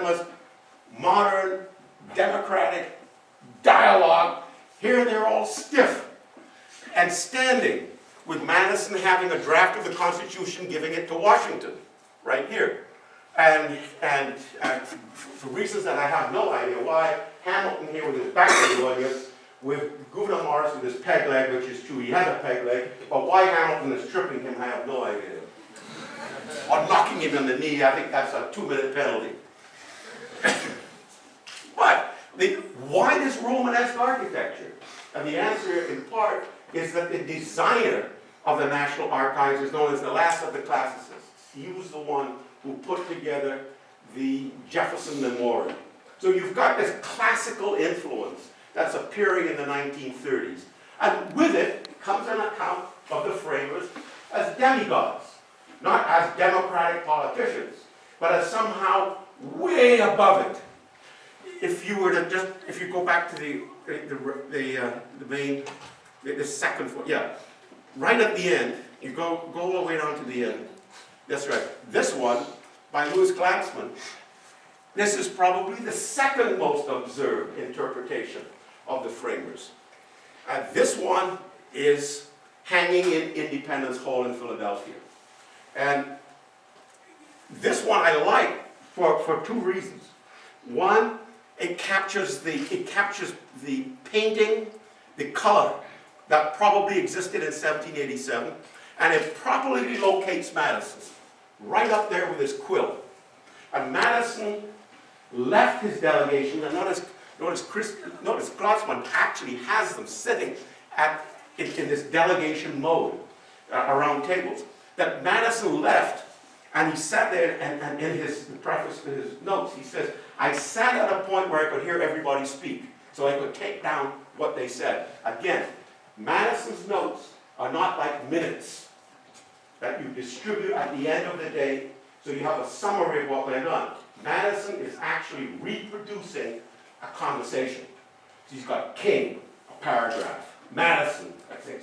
legitimate, modern, democratic dialogue. Here they're all stiff and standing, with Madison having a draft of the Constitution, giving it to Washington, right here. And for reasons that I have no idea why, Hamilton here with his back to the audience, with Gouverneur Morris with his peg leg, which is true, he has a peg leg, but why Hamilton is tripping him, I have no idea. Or knocking him in the knee, I think that's a 2-minute penalty. But why this Romanesque architecture? And the answer, in part, is that the designer of the National Archives is known as the last of the classicists. He was the one who put together the Jefferson Memorial. So you've got this classical influence that's appearing in the 1930s. And with it comes an account of the framers as demigods, not as democratic politicians, but as somehow way above it. If you were to just, if you go back to the second, yeah, right at the end, you go all the way down to the end. That's right. This one, by Louis Glantzman, this is probably the second most observed interpretation of the framers. This one is hanging in Independence Hall in Philadelphia. And this one I like for 2 reasons. One, it captures the painting, the color that probably existed in 1787, and it probably locates Madison right up there with his quill. And Madison left his delegation, and notice Glantzman actually has them sitting in this delegation mode around tables. That Madison left, and he sat there, and in his preface, in his notes, he says, I sat at a point where I could hear everybody speak, so I could take down what they said. Again, Madison's notes are not like minutes that you distribute at the end of the day, so you have a summary of what went on. Madison is actually reproducing a conversation. So he's got King, a paragraph, Madison,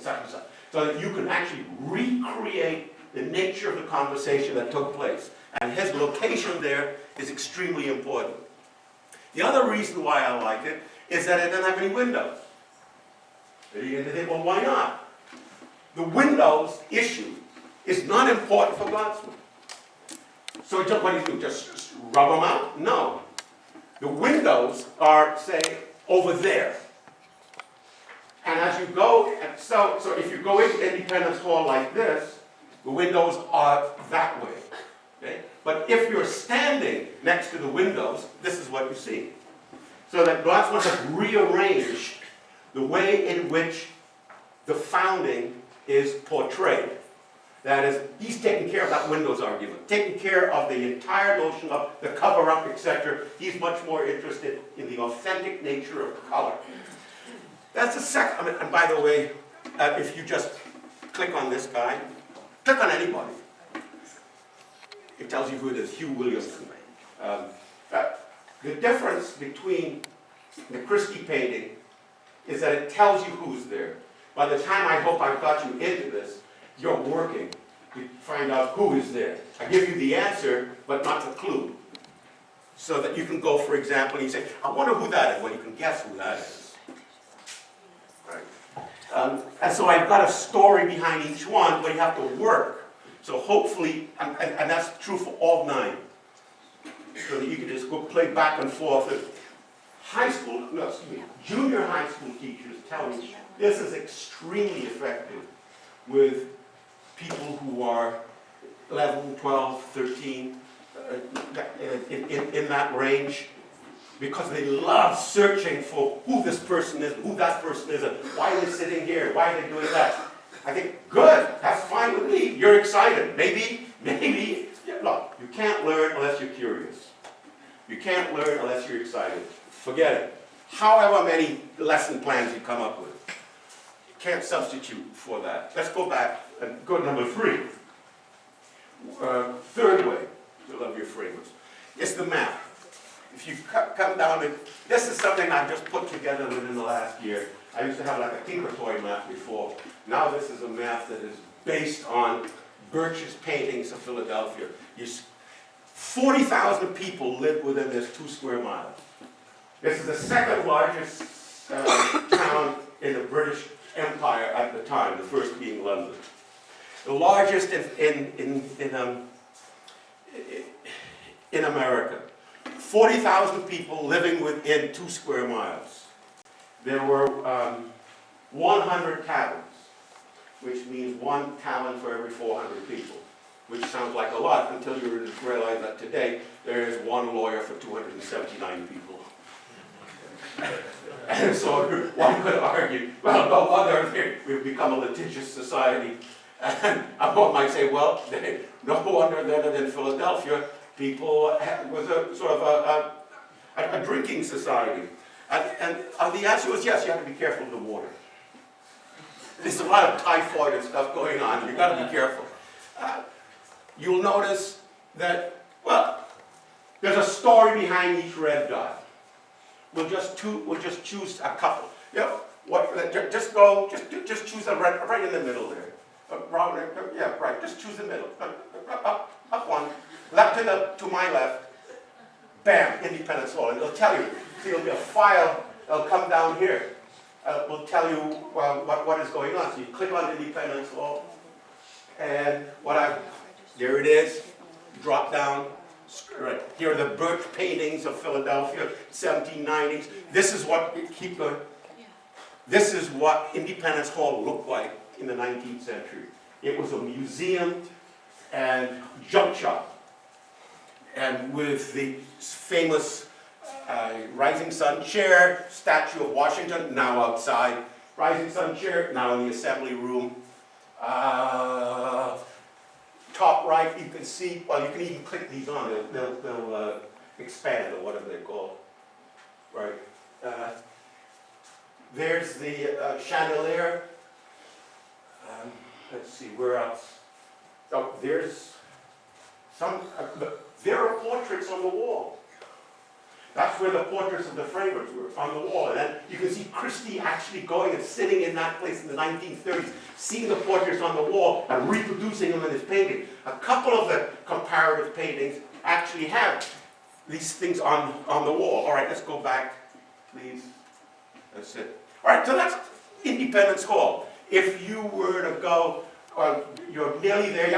such and such, so that you can actually recreate the nature of the conversation that took place. And his location there is extremely important. The other reason why I like it is that it doesn't have any windows. You think, well, why not? The windows issue is not important for Glantzman. So what do you do? Just rub them out? No. The windows are, say, over there. And as you go, so if you go into Independence Hall like this, the windows are that way. Okay? But if you're standing next to the windows, this is what you see. So that Glantzman has rearranged the way in which the founding is portrayed. That is, he's taking care of that windows argument, taking care of the entire notion of the cover-up, etc. He's much more interested in the authentic nature of color. That's the second, and by the way, if you just click on this guy, click on anybody, it tells you who it is, Hugh Williamson. The difference between the Christie painting is that it tells you who's there. By the time I hope I've got you into this, you're working to find out who is there. I give you the answer, but not the clue. So that you can go, for example, and you say, I wonder who that is. Well, you can guess who that is. Right? And so I've got a story behind each one, but you have to work. So hopefully, and that's true for all 9. So that you can just go play back and forth. And junior high school teachers tell me this is extremely effective with people who are 11, 12, 13, in that range, because they love searching for who this person is, who that person is, and why they're sitting here, why they're doing that. I think, good, that's fine with me. You're excited. Maybe, look, you can't learn unless you're curious. You can't learn unless you're excited. Forget it. However many lesson plans you come up with. You can't substitute for that. Let's go back and go to number 3. Third way to love your framers. It's the map. If you come down to, this is something I've just put together within the last year. I used to have like a Tinker Toy map before. Now this is a map that is based on Birch's paintings of Philadelphia. 40,000 people lived within this 2 square miles. This is the second largest town in the British Empire at the time, the first being London. The largest in America. 40,000 people living within 2 square miles. There were 100 taverns, which means 1 tavern for every 400 people, which sounds like a lot until you realize that today there is 1 lawyer for 279 people. And so one could argue, well, no wonder we've become a litigious society. And one might say, well, no wonder that in Philadelphia, people was a sort of a drinking society. And the answer was yes, you have to be careful of the water. There's a lot of typhoid and stuff going on. You've got to be careful. You'll notice that, well, there's a story behind each red dot. We'll just choose a couple. You know, just choose a red right in the middle there. Yeah, right. Just choose the middle. Up one. Left to my left. Bam, Independence Hall. And it'll tell you. See, it'll be a file. It'll come down here. Will tell you what is going on. So you click on Independence Hall, and there it is. Drop down. Right. Here are the birch paintings of Philadelphia, 1790s. This is what keep going. This is what Independence Hall looked like in the 19th century. It was a museum and junk shop, and with the famous Rising Sun chair, statue of Washington, now outside. Rising Sun chair, now in the assembly room. Top right, you can see, well, you can even click these on, they'll expand, or whatever they're called. Right. There's the chandelier. Let's see, where else? Oh, there's some, there are portraits on the wall. That's where the portraits of the framers were, on the wall. And then you can see Christie actually going and sitting in that place in the 1930s, seeing the portraits on the wall and reproducing them in his painting. A couple of the comparative paintings actually have these things on the wall. All right, let's go back, please. That's it. All right, so that's Independence Hall. If you were to go, you're nearly there.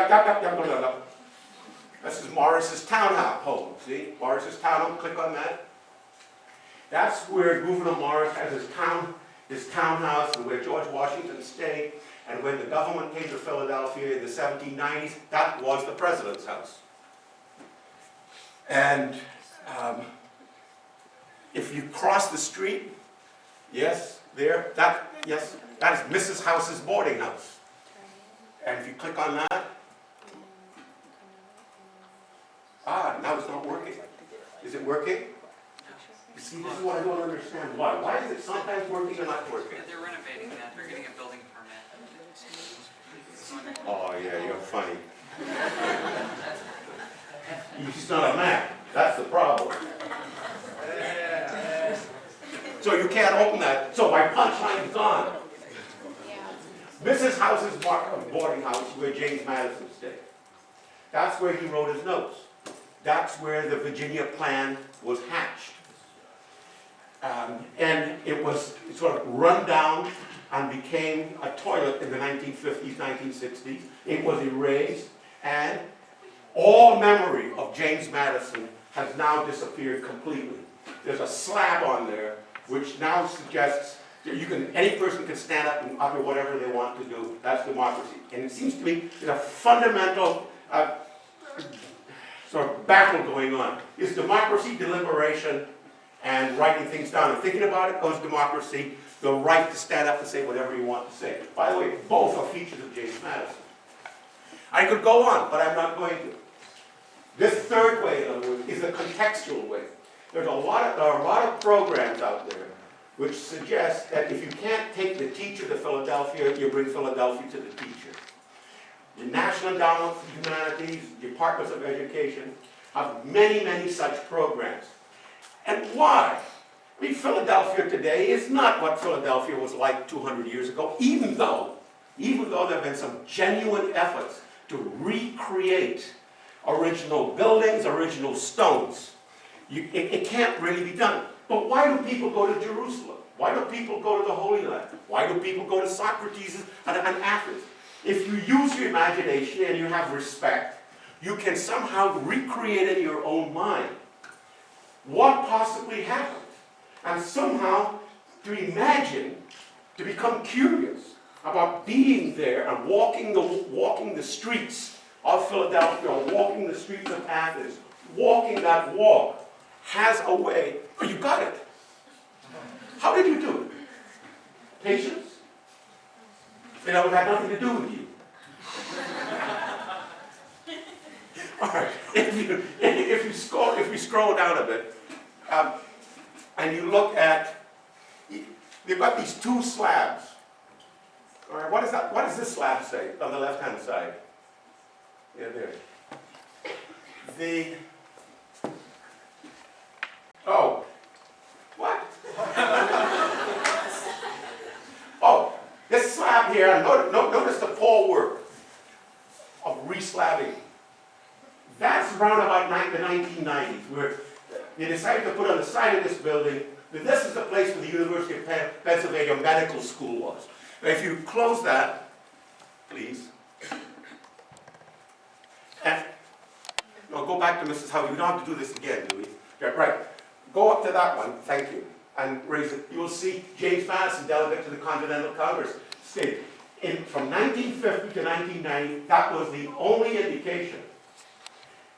This is Morris's townhouse home. See, Morris's townhome. Click on that. That's where Gouverneur Morris has his townhouse, and where George Washington stayed. And when the government came to Philadelphia in the 1790s, that was the president's house. And if you cross the street, yes, there, that is Mrs. House's boarding house. And if you click on that, now it's not working. Is it working? You see, this is what I don't understand. Why? Why is it sometimes working and not working? They're renovating that. They're getting a building permit. Oh, yeah, you're funny. It's not a map. That's the problem. So you can't open that. So my punchline is gone. Mrs. House's boarding house, where James Madison stayed. That's where he wrote his notes. That's where the Virginia plan was hatched. And it was sort of run down and became a toilet in the 1950s, 1960s. It was erased, and all memory of James Madison has now disappeared completely. There's a slab on there which now suggests that any person can stand up and utter whatever they want to do. That's democracy. And it seems to me there's a fundamental sort of battle going on. Is democracy deliberation and writing things down and thinking about it? Or is democracy the right to stand up and say whatever you want to say? By the way, both are features of James Madison. I could go on, but I'm not going to. This third way, in other words, is a contextual way. There are a lot of programs out there which suggest that if you can't take the teacher to Philadelphia, you bring Philadelphia to the teacher. The National Endowment for Humanities, Departments of Education have many, many such programs. And why? I mean, Philadelphia today is not what Philadelphia was like 200 years ago, even though there have been some genuine efforts to recreate original buildings, original stones. It can't really be done. But why do people go to Jerusalem? Why do people go to the Holy Land? Why do people go to Socrates and Athens? If you use your imagination and you have respect, you can somehow recreate in your own mind what possibly happened. And somehow to imagine, to become curious about being there and walking the streets of Philadelphia, or walking the streets of Athens, walking that walk, has a way. Oh, you got it. How did you do it? Patience? You know, it had nothing to do with you. All right. If you scroll down a bit, and you look at, they've got these two slabs. All right. What is that? What does this slab say on the left-hand side? Yeah, there. Oh, what? Oh, this slab here, notice the pole work of re-slabbing. That's around about the 1990s, where they decided to put on the side of this building that this is the place where the University of Pennsylvania Medical School was. Now, if you close that, please. And no, go back to Mrs. Howard. We don't have to do this again, do we? Yeah, right. Go up to that one, thank you, and raise it. You will see James Madison, delegate to the Continental Congress, stated, from 1950 to 1990, that was the only indication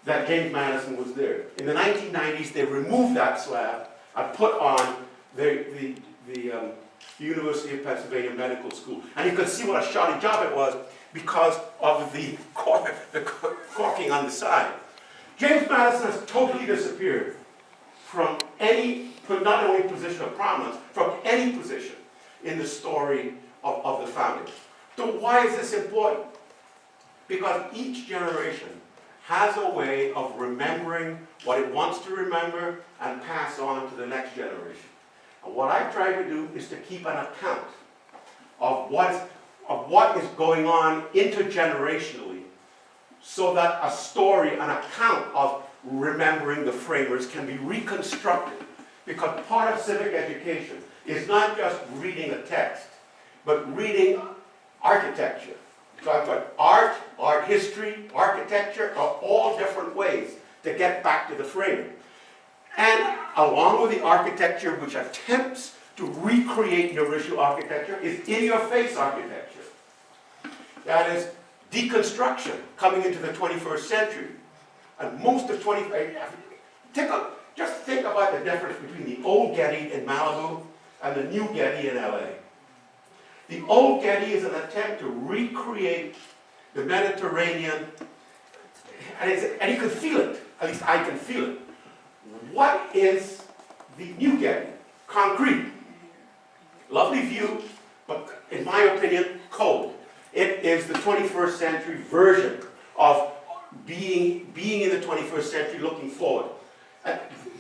that James Madison was there. In the 1990s, they removed that slab and put on the University of Pennsylvania Medical School. And you can see what a shoddy job it was because of the caulking on the side. James Madison has totally disappeared from any, not only position of prominence, from any position in the story of the founding. So why is this important? Because each generation has a way of remembering what it wants to remember and pass on to the next generation. And what I try to do is to keep an account of what is going on intergenerationally, so that a story, an account of remembering the framers can be reconstructed. Because part of civic education is not just reading a text, but reading architecture. So I've got art history, architecture, are all different ways to get back to the framing. And along with the architecture, which attempts to recreate the original architecture, is in-your-face architecture. That is deconstruction coming into the 21st century. And most of just think about the difference between the old Getty in Malibu and the new Getty in LA. The old Getty is an attempt to recreate the Mediterranean, and you can feel it, at least I can feel it. What is the new Getty? Concrete. Lovely view, but in my opinion, cold. It is the 21st century version of being in the 21st century, looking forward. And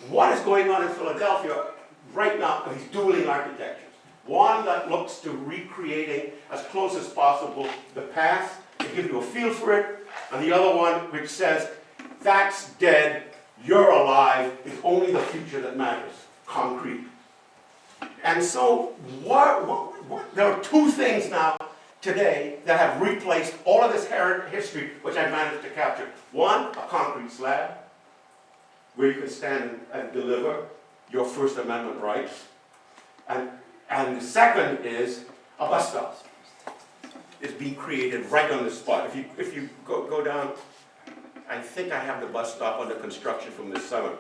what is going on in Philadelphia right now are these dueling architectures. One that looks to recreating as close as possible the past to give you a feel for it, and the other one which says, that's dead, you're alive, it's only the future that matters, concrete. And so there are two things now today that have replaced all of this history which I've managed to capture. One, a concrete slab, where you can stand and deliver your First Amendment rights. And the second is a bus stop. It's being created right on the spot. If you go down, I think I have the bus stop under construction from this summer.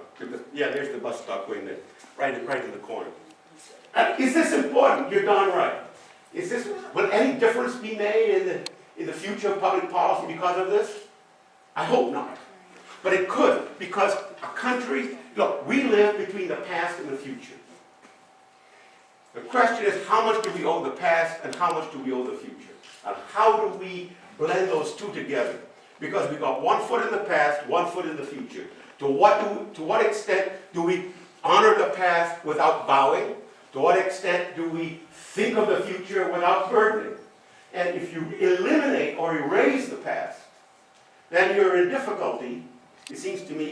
Yeah, there's the bus stop going there, right in the corner. Is this important? You're darn right. Will any difference be made in the future of public policy because of this? I hope not. But it could, because a country, look, we live between the past and the future. The question is, how much do we owe the past and how much do we owe the future? And how do we blend those two together? Because we've got 1 foot in the past, 1 foot in the future. To what extent do we honor the past without bowing? To what extent do we think of the future without burdening? And if you eliminate or erase the past, then you're in difficulty It seems to me